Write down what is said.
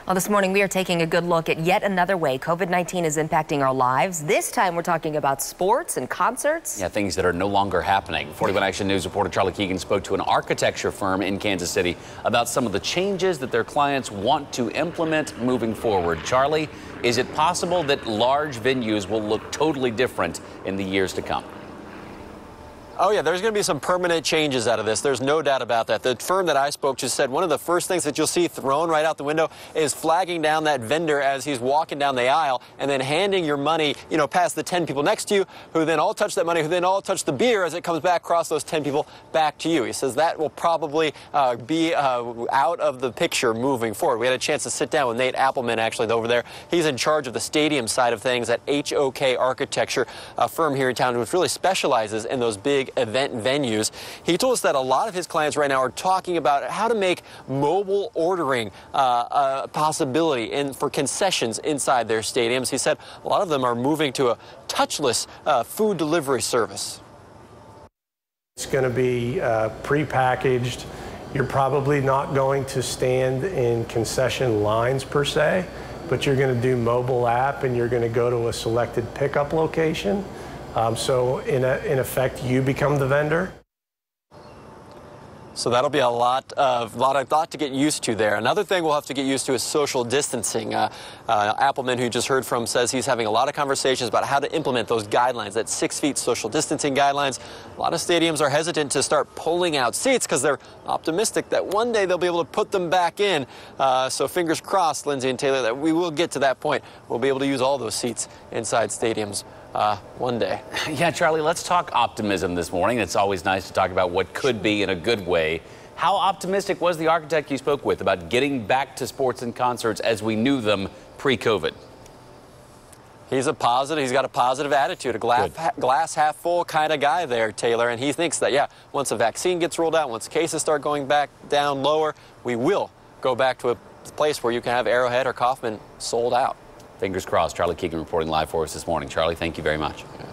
Well, this morning we are taking a good look at yet another way COVID-19 is impacting our lives. This time we're talking about sports and concerts. Yeah, things that are no longer happening. 41 Action News reporter Charlie Keegan spoke to an architecture firm in Kansas City about some of the changes that their clients want to implement moving forward. Charlie, is it possible that large venues will look totally different in the years to come? Oh, yeah, there's going to be some permanent changes out of this. There's no doubt about that. The firm that I spoke to said one of the first things that you'll see thrown right out the window is flagging down that vendor as he's walking down the aisle and then handing your money, past the 10 people next to you, who then all touch that money, who then all touch the beer as it comes back across those 10 people back to you. He says that will probably be out of the picture moving forward. We had a chance to sit down with Nate Appleman, actually, over there. He's in charge of the stadium side of things at HOK Architecture, a firm here in town which really specializes in those big event venues. He told us that a lot of his clients right now are talking about how to make mobile ordering a possibility for concessions inside their stadiums. He said a lot of them are moving to a touchless food delivery service. It's going to be prepackaged. You're probably not going to stand in concession lines per se, but you're going to do mobile app and you're going to go to a selected pickup location. So in effect, you become the vendor. So that'll be a lot to get used to there. Another thing we'll have to get used to is social distancing. Appleman, who you just heard from, says he's having a lot of conversations about how to implement those guidelines, that 6 feet social distancing guidelines. A lot of stadiums are hesitant to start pulling out seats because they're optimistic that one day they'll be able to put them back in. So fingers crossed, Lindsay and Taylor, that we will get to that point. We'll be able to use all those seats inside stadiums one day. Yeah, Charlie, let's talk optimism this morning. It's always nice to talk about what could be in a good way. How optimistic was the architect you spoke with about getting back to sports and concerts as we knew them pre-COVID? He's got a positive attitude, a glass half full kind of guy there, Taylor, and he thinks that, yeah, once a vaccine gets rolled out, once cases start going back down lower, we will go back to a place where you can have Arrowhead or Kauffman sold out. Fingers crossed. Charlie Keegan reporting live for us this morning. Charlie, thank you very much.